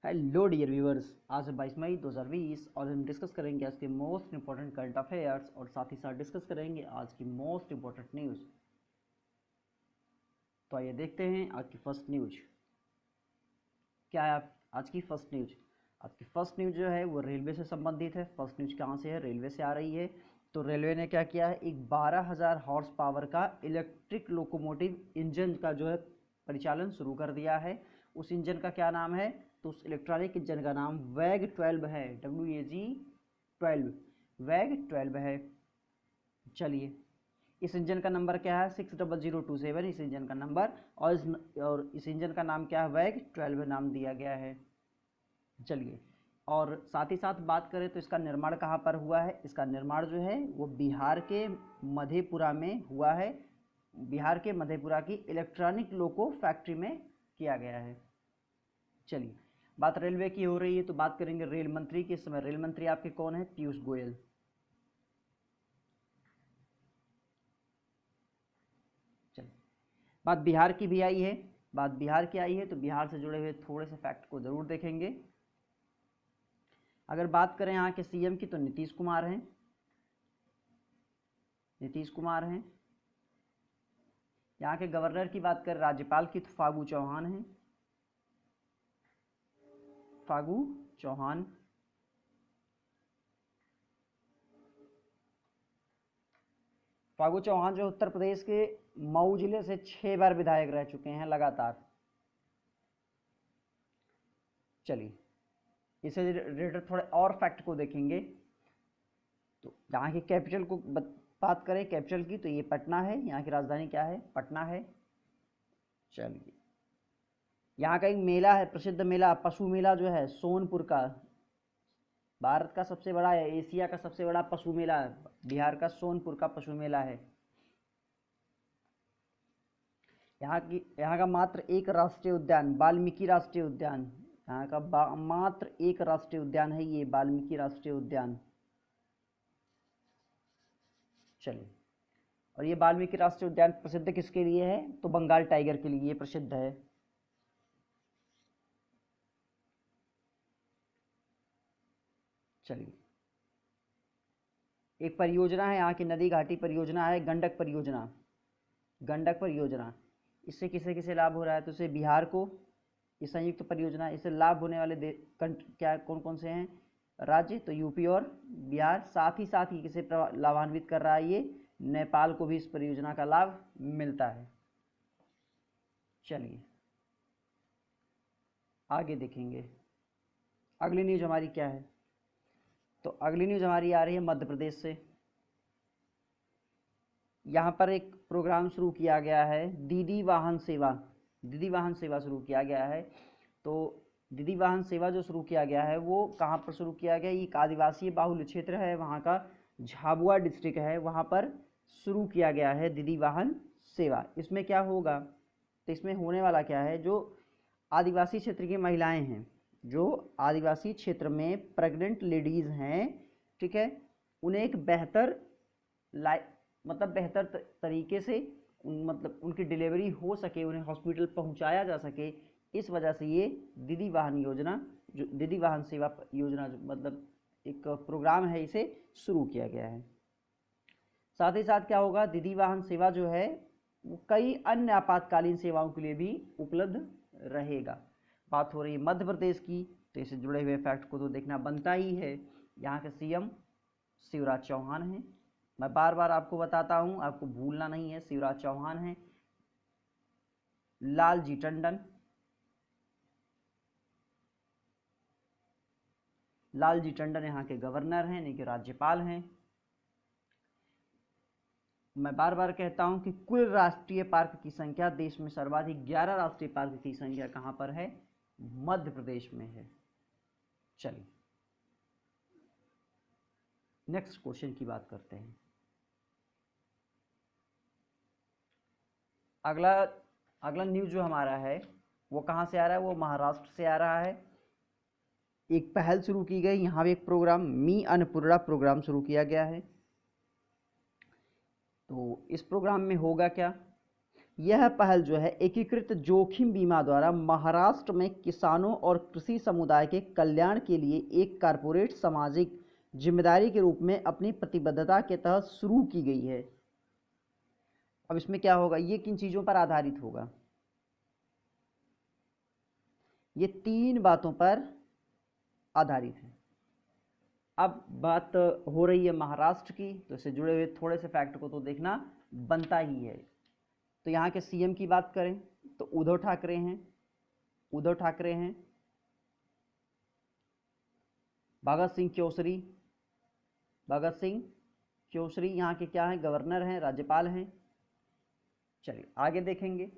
Hello dear viewers, आज है 22 मई 2020 और हम डिस्कस करेंगे आज के मोस्ट इंपॉर्टेंट करंट अफेयर्स और साथ ही साथ डिस्कस करेंगे आज की मोस्ट इंपॉर्टेंट न्यूज़। तो आइए देखते हैं आज की फर्स्ट न्यूज क्या है। आज की फर्स्ट न्यूज जो है वो रेलवे से संबंधित है। फर्स्ट न्यूज कहाँ से है? रेलवे से आ रही है। तो रेलवे ने क्या किया है, एक 12,000 हॉर्स पावर का इलेक्ट्रिक लोकोमोटिव इंजन का जो है परिचालन शुरू कर दिया है। उस इंजन का क्या नाम है? तो उस इलेक्ट्रॉनिक इंजन का नाम वैग 12 है। WAG 12 वैग 12 है। चलिए, इस इंजन का नंबर क्या है? 60027 इस इंजन का नंबर, और इस इंजन का नाम क्या है? वैग 12 नाम दिया गया है। चलिए, और साथ ही साथ बात करें तो इसका निर्माण कहाँ पर हुआ है? इसका निर्माण जो है वो बिहार के मधेपुरा में हुआ है। बिहार के मधेपुरा की इलेक्ट्रॉनिक लोको फैक्ट्री में किया गया है। चलिए, बात रेलवे की हो रही है तो बात करेंगे रेल मंत्री की। इस समय रेल मंत्री आपके कौन है? पीयूष गोयल। चलिए, बात बिहार की भी आई है। तो बिहार से जुड़े हुए थोड़े से फैक्ट को जरूर देखेंगे। अगर बात करें यहाँ के सीएम की तो नीतीश कुमार हैं। यहाँ के गवर्नर की बात करें, राज्यपाल की, तो फागू चौहान हैं। फागू चौहान जो उत्तर प्रदेश के मऊ जिले से 6 बार विधायक रह चुके हैं लगातार। चलिए, इससे रिलेटेड थोड़े और फैक्ट को देखेंगे। तो यहाँ की कैपिटल को बात करें, कैपिटल की, तो ये पटना है। यहाँ की राजधानी क्या है? पटना है। चलिए, यहाँ का एक मेला है, प्रसिद्ध मेला, पशु मेला जो है सोनपुर का, भारत का सबसे बड़ा है, एशिया का सबसे बड़ा पशु मेला है, बिहार का सोनपुर का पशु मेला है। यहाँ का मात्र एक राष्ट्रीय उद्यान, वाल्मीकि राष्ट्रीय उद्यान, यहाँ का मात्र एक राष्ट्रीय उद्यान है ये, वाल्मीकि राष्ट्रीय उद्यान। चलिए, और ये वाल्मीकि राष्ट्रीय उद्यान प्रसिद्ध किसके लिए है? तो बंगाल टाइगर के लिए ये प्रसिद्ध है। चलिए, एक परियोजना है यहाँ की नदी घाटी परियोजना है, गंडक परियोजना। इससे किसे किसे लाभ हो रहा है? तो इसे बिहार को, ये संयुक्त परियोजना, इससे लाभ होने वाले क्या कौन कौन से हैं राज्य? तो यूपी और बिहार। साथ ही किसे लाभान्वित कर रहा है? ये नेपाल को भी इस परियोजना का लाभ मिलता है। चलिए, आगे देखेंगे अगली न्यूज हमारी क्या है। तो अगली न्यूज हमारी आ रही है मध्य प्रदेश से। यहाँ पर एक प्रोग्राम शुरू किया गया है, दीदी वाहन सेवा शुरू किया गया है। तो दीदी वाहन सेवा जो शुरू किया गया है वो कहाँ पर शुरू किया गया? एक आदिवासी बाहुल्य क्षेत्र है, वहाँ का झाबुआ डिस्ट्रिक्ट है, वहाँ पर शुरू किया गया है दीदी वाहन सेवा। इसमें क्या होगा? तो इसमें होने वाला क्या है, जो आदिवासी क्षेत्र की महिलाएं हैं, जो आदिवासी क्षेत्र में प्रेग्नेंट लेडीज़ हैं, ठीक है, उन्हें एक बेहतर बेहतर तरीके से मतलब उनकी डिलीवरी हो सके, उन्हें हॉस्पिटल पहुंचाया जा सके। इस वजह से ये दीदी वाहन सेवा योजना मतलब एक प्रोग्राम है, इसे शुरू किया गया है। साथ ही साथ क्या होगा, दीदी वाहन सेवा जो है वो कई अन्य आपातकालीन सेवाओं के लिए भी उपलब्ध रहेगा। बात हो रही है मध्य प्रदेश की, तो इससे जुड़े हुए फैक्ट को तो देखना बनता ही है। यहाँ के सीएम शिवराज चौहान हैं। मैं बार बार आपको बताता हूँ, आपको भूलना नहीं है, शिवराज चौहान हैं। लालजी टंडन यहाँ के गवर्नर हैं, नहीं कि राज्यपाल हैं। मैं बार बार कहता हूं कि कुल राष्ट्रीय पार्क की संख्या देश में सर्वाधिक 11 राष्ट्रीय पार्क की संख्या कहां पर है? मध्य प्रदेश में है। चलिए, नेक्स्ट क्वेश्चन की बात करते हैं। अगला न्यूज जो हमारा है वो कहां से आ रहा है? वो महाराष्ट्र से आ रहा है। एक पहल शुरू की गई, यहाँ भी एक प्रोग्राम, मी अन्नपूर्णा प्रोग्राम शुरू किया गया है। तो इस प्रोग्राम में होगा क्या? यह पहल जो है एकीकृत जोखिम बीमा द्वारा महाराष्ट्र में किसानों और कृषि समुदाय के कल्याण के लिए एक कारपोरेट सामाजिक जिम्मेदारी के रूप में अपनी प्रतिबद्धता के तहत शुरू की गई है। अब इसमें क्या होगा, ये किन चीज़ों पर आधारित होगा, ये 3 बातों पर आधारित है। अब बात हो रही है महाराष्ट्र की, तो इससे जुड़े हुए थोड़े से फैक्ट को तो देखना बनता ही है। तो यहाँ के सीएम की बात करें तो उद्धव ठाकरे हैं, भगत सिंह केसरी यहाँ के क्या हैं, गवर्नर हैं, राज्यपाल हैं। चलिए आगे देखेंगे।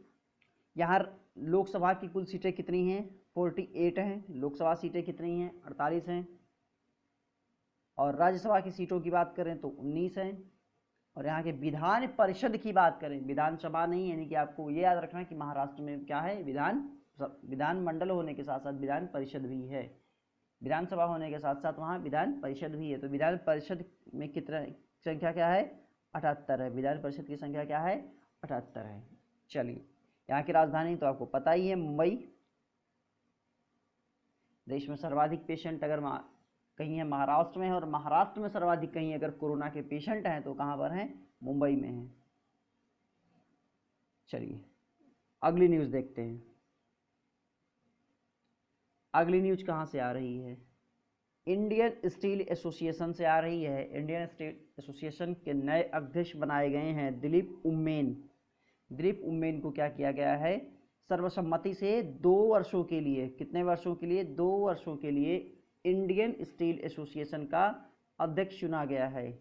यहाँ लोकसभा की कुल सीटें कितनी हैं, 48 हैं। लोकसभा सीटें कितनी हैं, 48 हैं। और राज्यसभा की सीटों की बात करें तो 19 हैं। और यहाँ के विधान परिषद की बात करें, विधानसभा नहीं, यानी कि आपको ये याद रखना कि महाराष्ट्र में क्या है, विधान मंडल होने के साथ साथ विधान परिषद भी है। विधानसभा होने के साथ साथ वहाँ विधान परिषद भी है। तो विधान परिषद में कितना संख्या क्या है, 78 है। विधान परिषद की संख्या क्या है, 78 है। चलिए यहाँ की राजधानी तो आपको पता ही है, मुंबई। देश में सर्वाधिक पेशेंट अगर कहीं है महाराष्ट्र में है, और महाराष्ट्र में सर्वाधिक कहीं अगर कोरोना के पेशेंट हैं तो कहाँ पर हैं, मुंबई में हैं। चलिए अगली न्यूज़ देखते हैं। अगली न्यूज़ कहाँ से आ रही है, इंडियन स्टील एसोसिएशन से आ रही है। इंडियन स्टील एसोसिएशन के नए अध्यक्ष बनाए गए हैं दिलीप उम्मेन को क्या किया गया है, सर्वसम्मति से 2 वर्षों के लिए, कितने वर्षों के लिए, 2 वर्षों के लिए इंडियन स्टील एसोसिएशन का अध्यक्ष चुना गया है।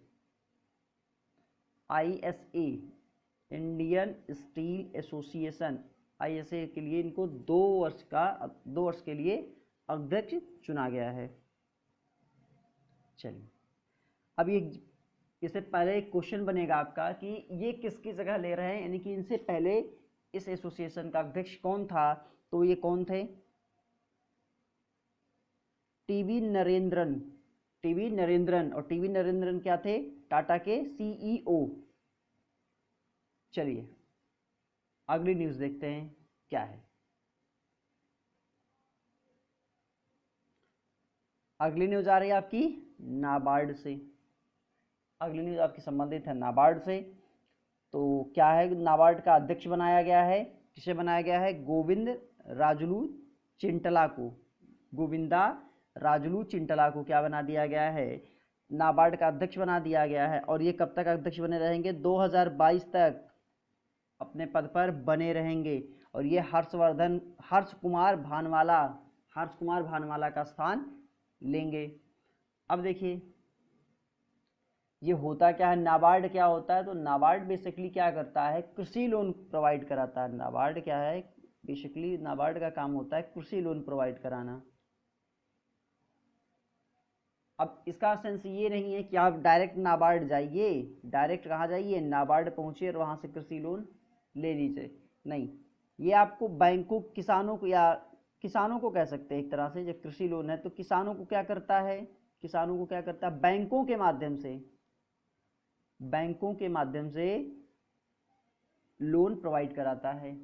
ISA Indian steel association, ISA के लिए इनको 2 वर्ष के लिए अध्यक्ष चुना गया है। चलिए अब ये इससे पहले एक क्वेश्चन बनेगा आपका कि ये किसकी जगह ले रहे हैं, यानी कि इनसे पहले इस एसोसिएशन का अध्यक्ष कौन था, तो ये कौन थे, टीवी नरेंद्रन। और टीवी नरेंद्रन क्या थे, टाटा के CEO। चलिए अगली न्यूज़ देखते हैं क्या है। अगली न्यूज़ आ रही है आपकी नाबार्ड से। अगली न्यूज़ आपकी संबंधित है नाबार्ड से। तो क्या है, नाबार्ड का अध्यक्ष बनाया गया है, किसे बनाया गया है, गोविंदा राजुलू चिंटला को क्या बना दिया गया है, नाबार्ड का अध्यक्ष बना दिया गया है। और ये कब तक अध्यक्ष बने रहेंगे, 2022 तक अपने पद पर बने रहेंगे। और ये हर्ष कुमार भानवाला का स्थान लेंगे। अब देखिए ये होता क्या है, नाबार्ड क्या होता है, तो नाबार्ड बेसिकली क्या करता है, कृषि लोन प्रोवाइड कराता है। नाबार्ड क्या है, बेसिकली नाबार्ड का काम होता है कृषि लोन प्रोवाइड कराना। अब इसका सेंस ये नहीं है कि आप डायरेक्ट नाबार्ड जाइए, डायरेक्ट कहाँ जाइए, नाबार्ड पहुँचिए और वहाँ से कृषि लोन ले लीजिए, नहीं। ये आपको बैंकों, किसानों को कह सकते हैं एक तरह से, जब कृषि लोन है तो किसानों को क्या करता है, बैंकों के माध्यम से लोन प्रोवाइड कराता है।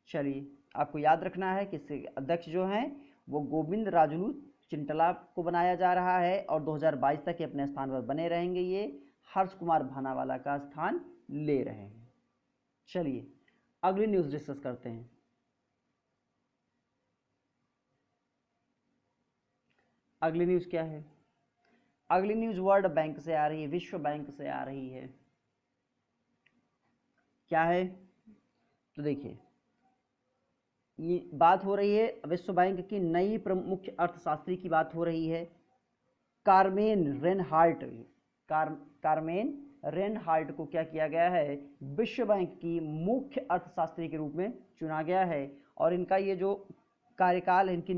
चलिए आपको याद रखना है कि इसके अध्यक्ष जो हैं वो गोविंद राजुलू चिंटला को बनाया जा रहा है और 2022 तक अपने स्थान पर बने रहेंगे। ये हर्ष कुमार भानावाला का स्थान ले रहे हैं। चलिए अगली न्यूज़ डिस्कस करते हैं। अगली न्यूज़ क्या है, अगली न्यूज़ वर्ल्ड बैंक से आ रही है, विश्व बैंक से आ रही है। क्या है, तो देखिए ये बात हो रही है विश्व बैंक की नई मुख्य अर्थशास्त्री की बात हो रही है, कार्मेन रेनहार्ट को क्या किया गया है, विश्व बैंक की मुख्य अर्थशास्त्री के रूप में चुना गया है। और इनका ये जो कार्यकाल है, इनकी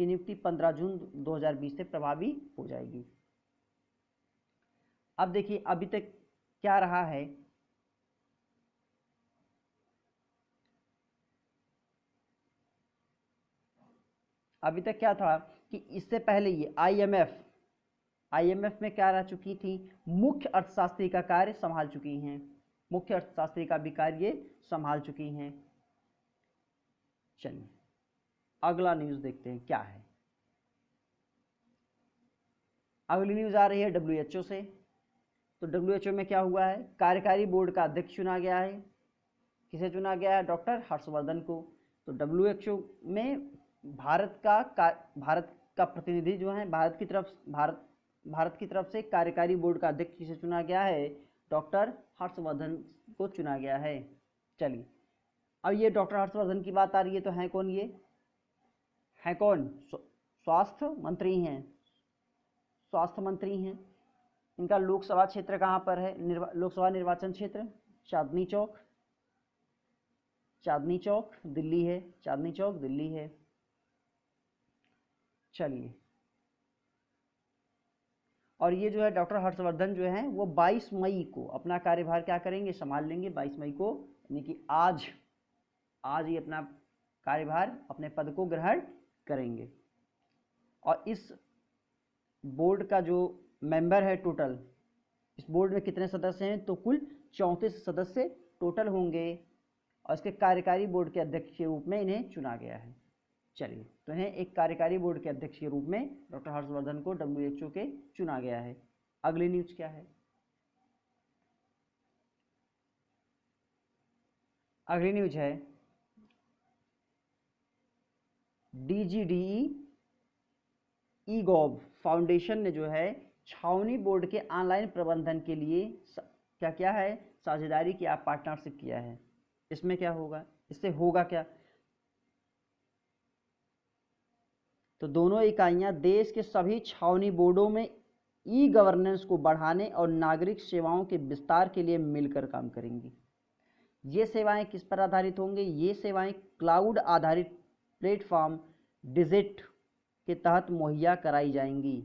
नियुक्ति 15 जून 2020 से प्रभावी हो जाएगी। अब देखिए अभी तक क्या रहा है, अभी तक क्या था कि इससे पहले ये IMF में क्या रह चुकी थी, मुख्य अर्थशास्त्री का कार्य संभाल चुकी हैं। मुख्य अर्थशास्त्री का भी कार्य संभाल चुकी हैं। चलिए अगला न्यूज़ देखते हैं क्या है। अगली न्यूज़ आ रही है WHO से। तो WHO में क्या हुआ है, कार्यकारी बोर्ड का अध्यक्ष चुना गया है। किसे चुना गया है, डॉक्टर हर्षवर्धन को। तो WHO में भारत का प्रतिनिधि जो है, भारत की तरफ से कार्यकारी बोर्ड का अध्यक्ष किसे चुना गया है, डॉक्टर हर्षवर्धन को चुना गया है। चलिए अब ये डॉक्टर हर्षवर्धन की बात आ रही है, तो हैं कौन, ये हैं कौन, स्वास्थ्य मंत्री हैं। स्वास्थ्य मंत्री हैं। इनका लोकसभा क्षेत्र कहाँ पर है, लोकसभा निर्वाचन क्षेत्र चांदनी चौक दिल्ली है। चांदनी चौक दिल्ली है। चलिए और ये जो है डॉक्टर हर्षवर्धन जो है वो 22 मई को अपना कार्यभार क्या करेंगे, संभाल लेंगे। 22 मई को यानी कि आज ये अपना कार्यभार, अपने पद को ग्रहण करेंगे। और इस बोर्ड का जो मेंबर है टोटल, इस बोर्ड में कितने सदस्य हैं, तो कुल 34 सदस्य टोटल होंगे। और इसके कार्यकारी बोर्ड के अध्यक्ष के रूप में इन्हें चुना गया है। चलिए तो इन्हें एक कार्यकारी बोर्ड के अध्यक्ष के रूप में डॉक्टर हर्षवर्धन को WHO के चुना गया है। अगली न्यूज क्या है, अगली न्यूज है DGDE ई-गॉव फाउंडेशन ने जो है छावनी बोर्ड के ऑनलाइन प्रबंधन के लिए क्या है, साझेदारी की, पार्टनरशिप किया है। इसमें क्या होगा, इससे होगा क्या, तो दोनों इकाइयां देश के सभी छावनी बोर्डों में ई-गवर्नेंस को बढ़ाने और नागरिक सेवाओं के विस्तार के लिए मिलकर काम करेंगी। ये सेवाएं किस पर आधारित होंगी, ये सेवाएं क्लाउड आधारित प्लेटफॉर्म डिजिट के तहत मुहैया कराई जाएंगी।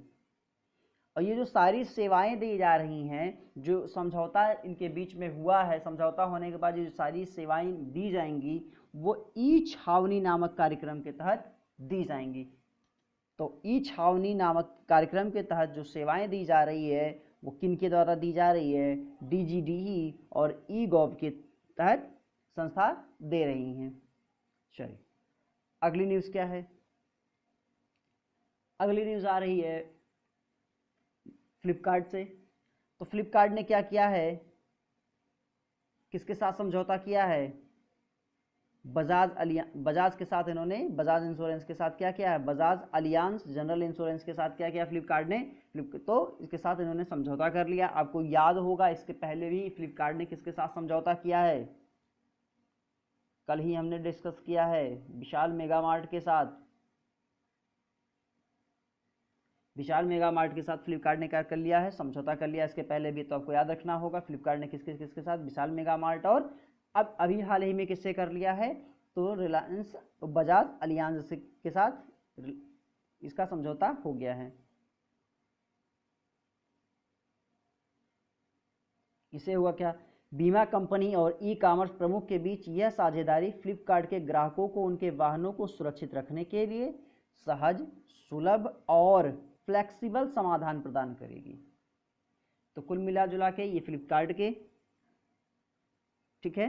और ये जो सारी सेवाएं दी जा रही हैं, जो समझौता इनके बीच में हुआ है, समझौता होने के बाद जो सारी सेवाएं दी जाएंगी वो ई छावनी नामक कार्यक्रम के तहत दी जाएंगी। तो ई छावनी नामक कार्यक्रम के तहत जो सेवाएं दी जा रही है वो किन के द्वारा दी जा रही है, DGDE और ई-गॉव के तहत संस्था दे रही हैं। चलिए अगली न्यूज़ क्या है, अगली न्यूज़ आ रही है फ्लिपकार्ट से। तो फ्लिपकार्ट ने क्या किया है, किसके साथ समझौता किया है, बजाज के साथ। इन्होंने बजाज इंश्योरेंस के साथ क्या किया है, बजाज अलियांज जनरल इंश्योरेंस के साथ क्या किया फ्लिपकार्ट ने, तो इसके साथ इन्होंने समझौता कर लिया। आपको याद होगा इसके पहले भी फ्लिपकार्ट ने किसके साथ समझौता किया है, कल ही हमने डिस्कस किया है, विशाल मेगा मार्ट के साथ। विशाल मेगा मार्ट के साथ फ्लिपकार्ट ने क्या कर लिया है, समझौता कर लिया। इसके पहले भी तो आपको याद रखना होगा फ्लिपकार्ट ने किसके साथ, विशाल मेगा मार्ट, और अब अभी हाल ही में किससे कर लिया है, तो रिलायंस बजाज अलियांज के साथ इसका समझौता हो गया है। इससे हुआ क्या, बीमा कंपनी और ई कॉमर्स प्रमुख के बीच यह साझेदारी फ्लिपकार्ट के ग्राहकों को उनके वाहनों को सुरक्षित रखने के लिए सहज, सुलभ और फ्लेक्सिबल समाधान प्रदान करेगी। तो कुल मिला जुला के ये फ्लिपकार्ट के, ठीक है,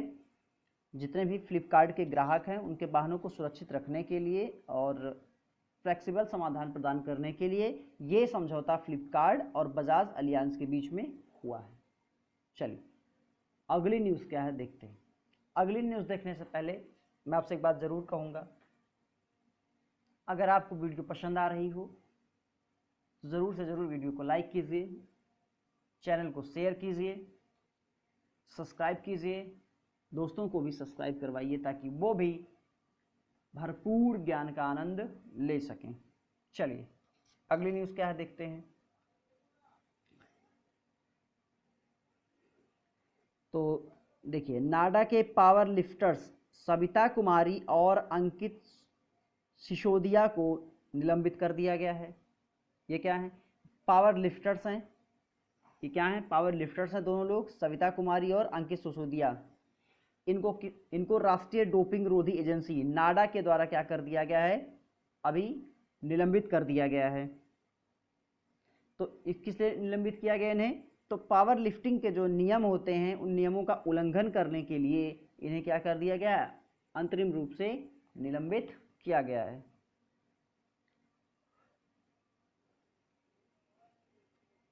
जितने भी फ्लिपकार्ट के ग्राहक हैं उनके वाहनों को सुरक्षित रखने के लिए और फ्लेक्सिबल समाधान प्रदान करने के लिए ये समझौता फ्लिपकार्ट और बजाज अलियांज के बीच में हुआ है। चलिए अगली न्यूज़ क्या है देखते हैं। अगली न्यूज़ देखने से पहले मैं आपसे एक बात ज़रूर कहूँगा, अगर आपको वीडियो पसंद आ रही हो तो ज़रूर से ज़रूर वीडियो को लाइक कीजिए, चैनल को शेयर कीजिए, सब्सक्राइब कीजिए, दोस्तों को भी सब्सक्राइब करवाइए ताकि वो भी भरपूर ज्ञान का आनंद ले सकें। चलिए अगली न्यूज़ क्या है देखते हैं। तो देखिए, नाडा के पावर लिफ्टर्स सविता कुमारी और अंकित सिसोदिया को निलंबित कर दिया गया है। ये क्या है, पावर लिफ्टर्स हैं, ये क्या है, पावर लिफ्टर्स हैं दोनों लोग, सविता कुमारी और अंकित सिसोदिया। इनको राष्ट्रीय डोपिंग रोधी एजेंसी नाडा के द्वारा क्या कर दिया गया है, अभी निलंबित कर दिया गया है। तो किससे निलंबित किया गया इन्हें, तो पावर लिफ्टिंग के जो नियम होते हैं उन नियमों का उल्लंघन करने के लिए इन्हें क्या कर दिया गया है, अंतरिम रूप से निलंबित किया गया है।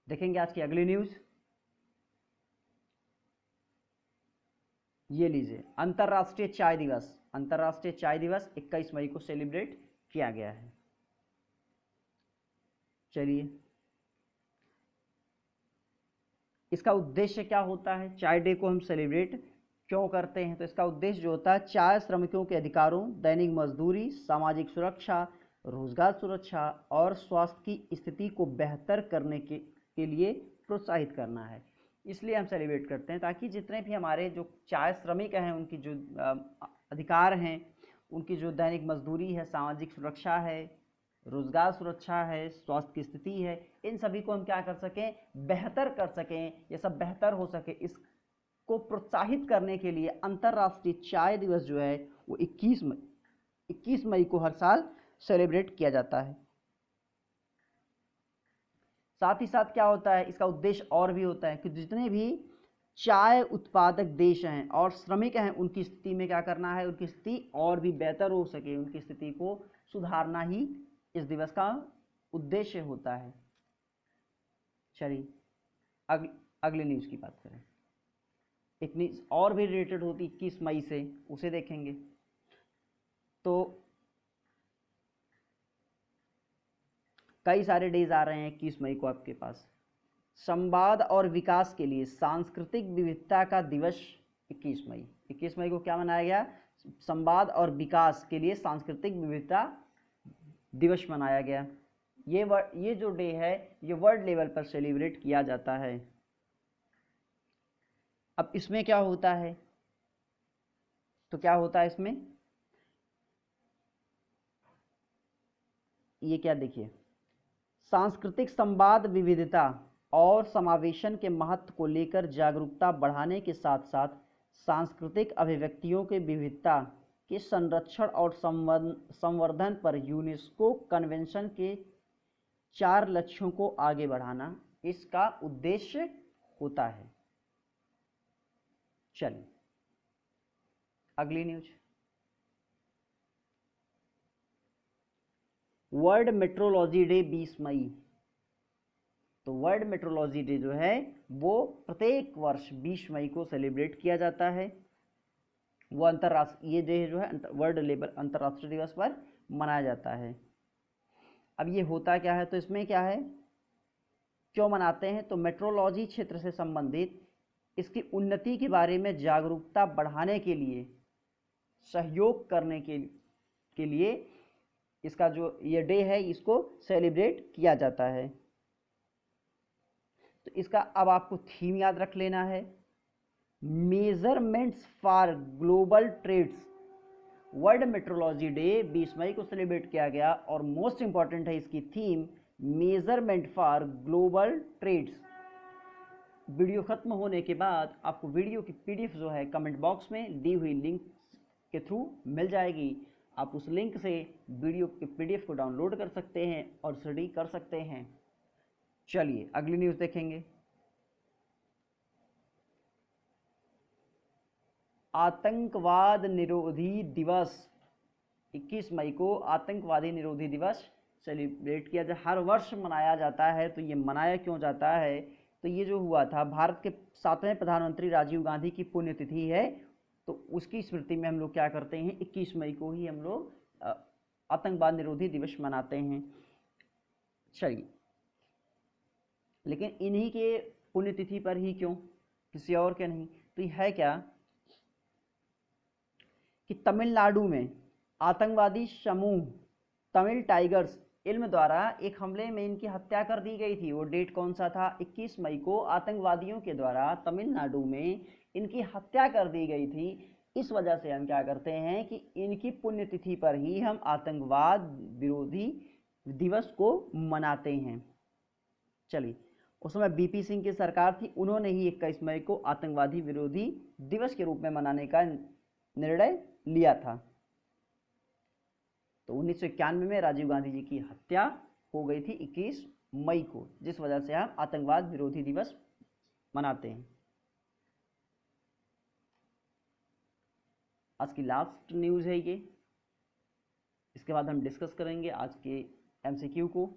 देखेंगे आज की अगली न्यूज। ये लीजिए, अंतरराष्ट्रीय चाय दिवस। अंतरराष्ट्रीय चाय दिवस 21 मई को सेलिब्रेट किया गया है। चलिए, इसका उद्देश्य क्या होता है, चाय डे को हम सेलिब्रेट क्यों करते हैं? तो इसका उद्देश्य जो होता है, चाय श्रमिकों के अधिकारों, दैनिक मजदूरी, सामाजिक सुरक्षा, रोजगार सुरक्षा और स्वास्थ्य की स्थिति को बेहतर करने के लिए प्रोत्साहित करना है। इसलिए हम सेलिब्रेट करते हैं ताकि जितने भी हमारे जो चाय श्रमिक हैं उनकी जो अधिकार हैं, उनकी जो दैनिक मजदूरी है, सामाजिक सुरक्षा है, रोजगार सुरक्षा है, स्वास्थ्य की स्थिति है, इन सभी को हम क्या कर सकें, बेहतर कर सकें, ये सब बेहतर हो सके, इसको प्रोत्साहित करने के लिए अंतर्राष्ट्रीय चाय दिवस जो है वो 21 मई को हर साल सेलिब्रेट किया जाता है। साथ ही साथ क्या होता है, इसका उद्देश्य और भी होता है कि जितने भी चाय उत्पादक देश हैं और श्रमिक हैं उनकी स्थिति में क्या करना है, उनकी स्थिति और भी बेहतर हो सके, उनकी स्थिति को सुधारना ही इस दिवस का उद्देश्य होता है। चलिए अगले न्यूज़ की बात करें। एक न्यूज़ और भी रिलेटेड होती 21 मई से, उसे देखेंगे। तो कई सारे डेज आ रहे हैं 21 मई को आपके पास। संवाद और विकास के लिए सांस्कृतिक विविधता का दिवस 21 मई। 21 मई को क्या मनाया गया, संवाद और विकास के लिए सांस्कृतिक विविधता दिवस मनाया गया। ये जो डे है ये वर्ल्ड लेवल पर सेलिब्रेट किया जाता है। अब इसमें क्या होता है, तो क्या होता है इसमें, ये क्या देखिए, सांस्कृतिक संवाद, विविधता और समावेशन के महत्व को लेकर जागरूकता बढ़ाने के साथ साथ सांस्कृतिक अभिव्यक्तियों के विविधता के संरक्षण और संवर्धन पर यूनेस्को कन्वेंशन के 4 लक्ष्यों को आगे बढ़ाना इसका उद्देश्य होता है। चलिए अगली न्यूज। वर्ल्ड मेट्रोलॉजी डे 20 मई। तो वर्ल्ड मेट्रोलॉजी डे जो है वो प्रत्येक वर्ष 20 मई को सेलिब्रेट किया जाता है। वो अंतरराष्ट्रीय, ये डे जो है वर्ल्ड लेवल अंतरराष्ट्रीय दिवस पर मनाया जाता है। अब ये होता क्या है, तो इसमें क्या है, क्यों मनाते हैं, तो मेट्रोलॉजी क्षेत्र से संबंधित इसकी उन्नति के बारे में जागरूकता बढ़ाने के लिए, सहयोग करने के लिए इसका जो ये डे है इसको सेलिब्रेट किया जाता है। तो इसका अब आपको थीम याद रख लेना है, measurements for global trades. World metrology day 20 मई को सेलिब्रेट किया गया और मोस्ट इंपॉर्टेंट है इसकी theme measurement for global trades. Video खत्म होने के बाद आपको वीडियो की पीडीएफ जो है कमेंट बॉक्स में दी हुई लिंक के थ्रू मिल जाएगी। आप उस लिंक से वीडियो की पीडीएफ को डाउनलोड कर सकते हैं और स्टडी कर सकते हैं। चलिए अगली न्यूज़ देखेंगे। आतंकवाद निरोधी दिवस, 21 मई को आतंकवादी निरोधी दिवस सेलिब्रेट किया जाए, हर वर्ष मनाया जाता है। तो ये मनाया क्यों जाता है, तो ये जो हुआ था, भारत के 7वें प्रधानमंत्री राजीव गांधी की पुण्यतिथि है, तो उसकी स्मृति में हम लोग क्या करते हैं, 21 मई को ही हम लोग आतंकवाद निरोधी दिवस मनाते हैं। चलिए, लेकिन इन्हीं के पुण्यतिथि पर ही क्यों, किसी और के नहीं। तो ये है क्या कि तमिलनाडु में आतंकवादी समूह तमिल टाइगर्स इल्म द्वारा एक हमले में इनकी हत्या कर दी गई थी। वो डेट कौन सा था, 21 मई को आतंकवादियों के द्वारा तमिलनाडु में इनकी हत्या कर दी गई थी। इस वजह से हम क्या करते हैं कि इनकी पुण्यतिथि पर ही हम आतंकवाद विरोधी दिवस को मनाते हैं। चलिए, उस समय बीपी सिंह की सरकार थी, उन्होंने ही 21 मई को आतंकवादी विरोधी दिवस के रूप में मनाने का निर्णय लिया था। तो 1991 में राजीव गांधी जी की हत्या हो गई थी 21 मई को, जिस वजह से हम आतंकवाद विरोधी दिवस मनाते हैं। आज की लास्ट न्यूज़ है ये, इसके बाद हम डिस्कस करेंगे आज के एमसीक्यू को।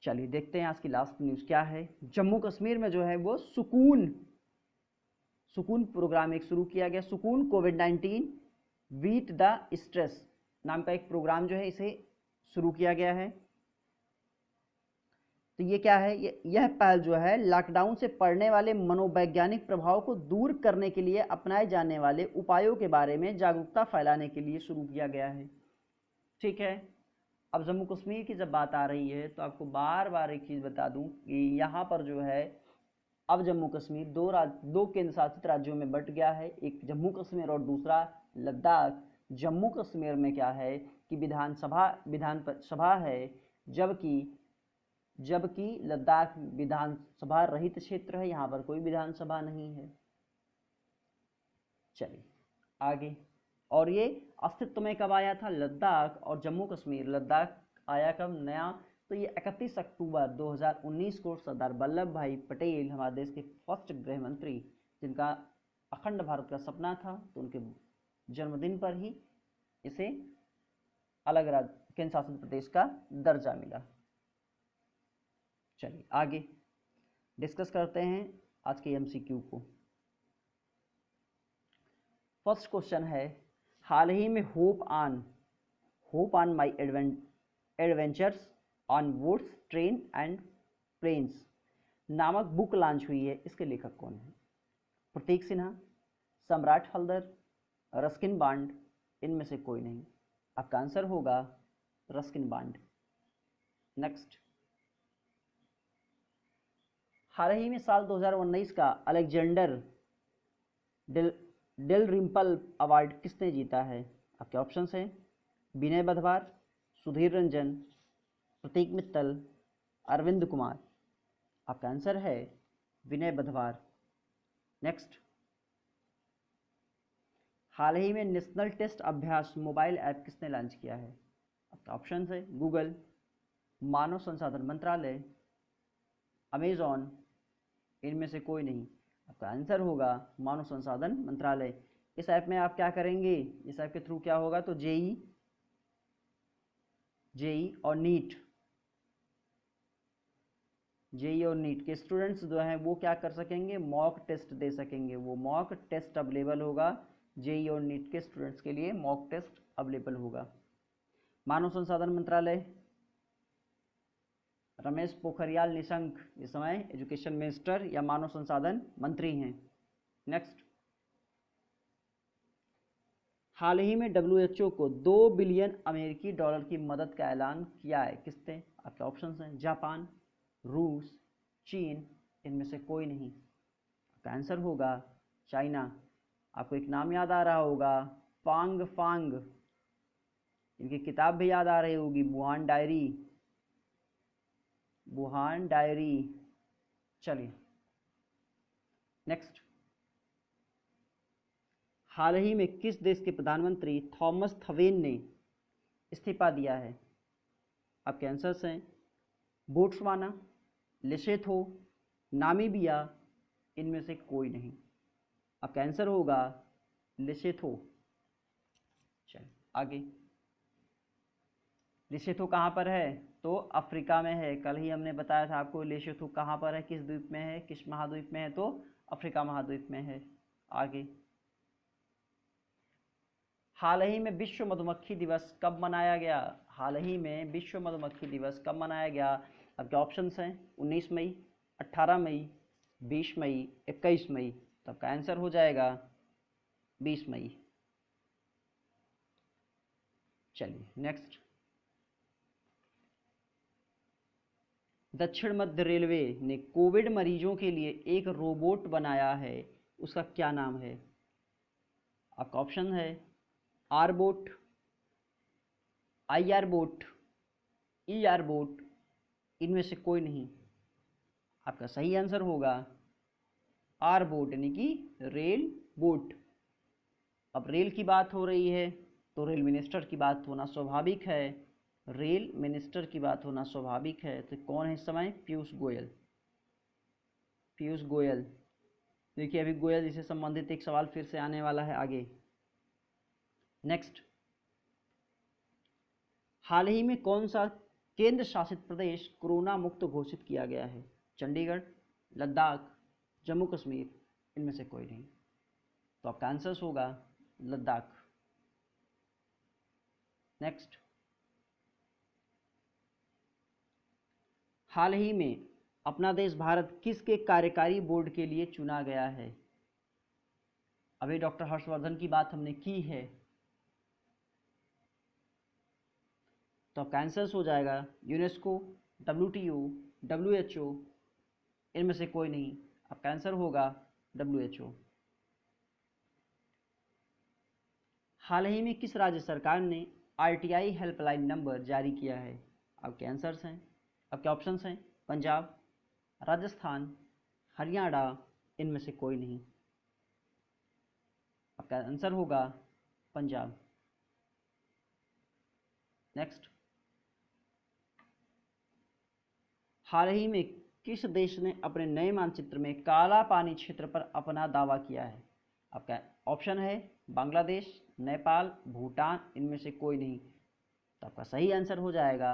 चलिए देखते हैं आज की लास्ट न्यूज़ क्या है। जम्मू कश्मीर में जो है वो सुकून प्रोग्राम एक शुरू किया गया। सुकून कोविड-19 बीट द स्ट्रेस नाम का एक प्रोग्राम जो है इसे शुरू किया गया है। तो ये क्या है, यह पहल जो है लॉकडाउन से पड़ने वाले मनोवैज्ञानिक प्रभाव को दूर करने के लिए अपनाए जाने वाले उपायों के बारे में जागरूकता फैलाने के लिए शुरू किया गया है। ठीक है, अब जम्मू कश्मीर की जब बात आ रही है तो आपको बार बार एक चीज़ बता दूं कि यहाँ पर जो है अब जम्मू कश्मीर दो केंद्र शासित राज्यों में बंट गया है, एक जम्मू कश्मीर और दूसरा लद्दाख। जम्मू कश्मीर में क्या है कि विधानसभा है, जबकि लद्दाख विधानसभा रहित क्षेत्र है, यहाँ पर कोई विधानसभा नहीं है। चलिए आगे, और ये अस्तित्व में कब आया था लद्दाख और जम्मू कश्मीर? लद्दाख आया कब नया? तो ये 31 अक्टूबर 2019 को सरदार वल्लभ भाई पटेल, हमारे देश के फर्स्ट गृह मंत्री, जिनका अखंड भारत का सपना था, तो उनके जन्मदिन पर ही इसे अलग राज्य केंद्र शासित प्रदेश का दर्जा मिला। चलिए आगे डिस्कस करते हैं आज के एमसीक्यू को। फर्स्ट क्वेश्चन है, हाल ही में hop on my adventures on boats train and planes नामक बुक लॉन्च हुई है। इसके लेखक कौन है? प्रतीक सिन्हा, सम्राट हल्दर, रस्किन बॉन्ड, इनमें से कोई नहीं। आपका आंसर होगा रस्किन बॉन्ड। नेक्स्ट, हाल ही में साल 2019 का अलेक्जेंडर डेल रिम्पल अवार्ड किसने जीता है? आपके ऑप्शंस हैं विनय बधवार, सुधीर रंजन, प्रतीक मित्तल, अरविंद कुमार। आपका आंसर है विनय बधवार। नेक्स्ट, हाल ही में नेशनल टेस्ट अभ्यास मोबाइल ऐप किसने लॉन्च किया है? आपका ऑप्शन है गूगल, मानव संसाधन मंत्रालय, अमेजॉन, इनमें से कोई नहीं। आपका आंसर होगा मानव संसाधन मंत्रालय। इस ऐप में आप क्या करेंगे, इस ऐप के थ्रू क्या होगा, तो जेई और नीट के स्टूडेंट्स जो हैं वो क्या कर सकेंगे, मॉक टेस्ट दे सकेंगे। वो मॉक टेस्ट अवेलेबल होगा, जेई और नीट के स्टूडेंट्स के लिए मॉक टेस्ट अवेलेबल होगा। मानव संसाधन मंत्रालय, रमेश पोखरियाल निशंक इस समय एजुकेशन मिनिस्टर या मानव संसाधन मंत्री हैं। नेक्स्ट, हाल ही में WHO को 2 बिलियन अमेरिकी डॉलर की मदद का ऐलान किया है। किसने? आपके ऑप्शंस हैं जापान, रूस, चीन, इनमें से कोई नहीं। आपका आंसर होगा चाइना। आपको एक नाम याद आ रहा होगा, फांग, इनकी किताब भी याद आ रही होगी, वुहान डायरी। चलिए नेक्स्ट, हाल ही में किस देश के प्रधानमंत्री थॉमस थवेन ने इस्तीफा दिया है? आपके आंसर्स हैं बोट्सवाना, लेसोथो, नामीबिया, इनमें से कोई नहीं। आपका आंसर होगा लेसोथो। चलिए आगे, लेसोथो कहाँ पर है? तो अफ्रीका में है। कल ही हमने बताया था आपको लेसोथो कहाँ पर है, किस द्वीप में है, किस महाद्वीप में है, तो अफ्रीका महाद्वीप में है। आगे, हाल ही में विश्व मधुमक्खी दिवस कब मनाया गया? हाल ही में विश्व मधुमक्खी दिवस कब मनाया गया? आपके ऑप्शंस हैं 19 मई, 18 मई, 20 मई, 21 मई। तो आपका आंसर हो जाएगा 20 मई। चलिए नेक्स्ट, दक्षिण मध्य रेलवे ने कोविड मरीजों के लिए एक रोबोट बनाया है, उसका क्या नाम है? आपका ऑप्शन है R boat, IR boat, ER boat, इनमें से कोई नहीं। आपका सही आंसर होगा आर बोट, यानी कि रेल बोट। अब रेल की बात हो रही है तो रेल मिनिस्टर की बात होना स्वाभाविक है। तो कौन है इस समय? पीयूष गोयल। पीयूष गोयल। देखिए अभी गोयल जी से संबंधित एक सवाल फिर से आने वाला है आगे। नेक्स्ट, हाल ही में कौन सा केंद्र शासित प्रदेश कोरोना मुक्त घोषित किया गया है? चंडीगढ़, लद्दाख, जम्मू कश्मीर, इनमें से कोई नहीं। तो आपका आंसर होगा लद्दाख। नेक्स्ट, हाल ही में अपना देश भारत किसके कार्यकारी बोर्ड के लिए चुना गया है? अभी डॉक्टर हर्षवर्धन की बात हमने की है, तो आपका आंसर हो जाएगा यूनेस्को, WTO, WHO, इनमें से कोई नहीं। आपका आंसर होगा WHO। हाल ही में किस राज्य सरकार ने RTI हेल्पलाइन नंबर जारी किया है? आपके आंसर्स हैं, आपके ऑप्शंस हैं पंजाब, राजस्थान, हरियाणा, इनमें से कोई नहीं। आपका आंसर होगा पंजाब। नेक्स्ट, हाल ही में किस देश ने अपने नए मानचित्र में काला पानी क्षेत्र पर अपना दावा किया है? आपका ऑप्शन है बांग्लादेश, नेपाल, भूटान, इनमें से कोई नहीं। तो आपका सही आंसर हो जाएगा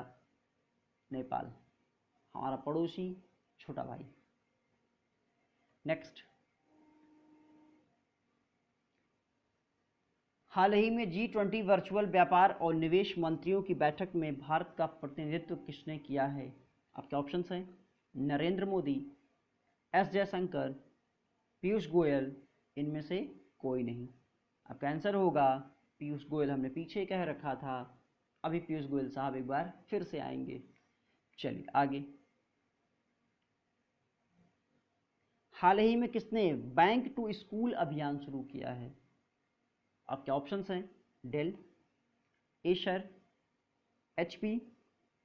नेपाल, हमारा पड़ोसी छोटा भाई। नेक्स्ट, हाल ही में G20 वर्चुअल व्यापार और निवेश मंत्रियों की बैठक में भारत का प्रतिनिधित्व किसने किया है? आपके ऑप्शंस हैं नरेंद्र मोदी, एस जयशंकर, पीयूष गोयल, इनमें से कोई नहीं। आपका आंसर होगा पीयूष गोयल। हमने पीछे कह रखा था, अभी पीयूष गोयल साहब एक बार फिर से आएंगे। चलिए आगे, हाल ही में किसने बैंक टू स्कूल अभियान शुरू किया है? आपके ऑप्शंस हैं डेल, एशर, HP,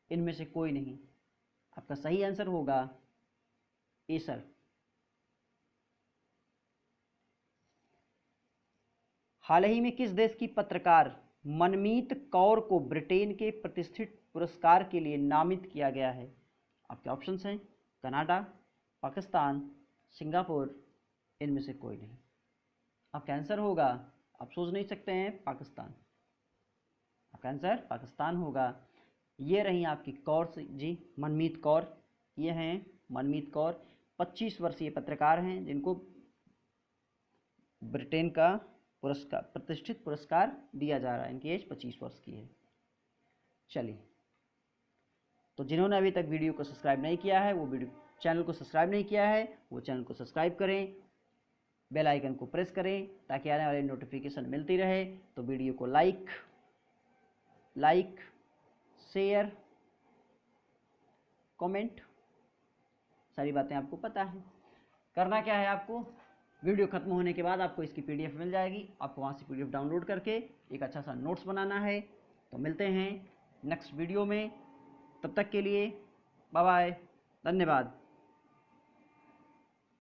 इनमें से कोई नहीं। आपका सही आंसर होगा एसर। हाल ही में किस देश की पत्रकार मनमीत कौर को ब्रिटेन के प्रतिष्ठित पुरस्कार के लिए नामित किया गया है? आपके ऑप्शंस हैं कनाडा, पाकिस्तान, सिंगापुर, इनमें से कोई नहीं। आपका आंसर होगा, आप सोच नहीं सकते हैं, पाकिस्तान। आपका आंसर पाकिस्तान होगा। ये रही आपकी कौर जी, मनमीत कौर। ये हैं मनमीत कौर, 25 वर्षीय पत्रकार हैं जिनको ब्रिटेन का पुरस्कार, प्रतिष्ठित पुरस्कार दिया जा रहा है। इनकी एज 25 वर्ष की है। चलिए, तो जिन्होंने अभी तक वीडियो को सब्सक्राइब नहीं किया है, वो चैनल को सब्सक्राइब नहीं किया है, वो चैनल को सब्सक्राइब करें, बेल आइकन को प्रेस करें ताकि आने वाली नोटिफिकेशन मिलती रहे। तो वीडियो को लाइक, शेयर, कमेंट, सारी बातें आपको पता है। करना क्या है आपको, वीडियो खत्म होने के बाद आपको इसकी PDF मिल जाएगी, आपको वहाँ से PDF डाउनलोड करके एक अच्छा सा नोट्स बनाना है। तो मिलते हैं नेक्स्ट वीडियो में, तब तक के लिए बाय बाय, धन्यवाद।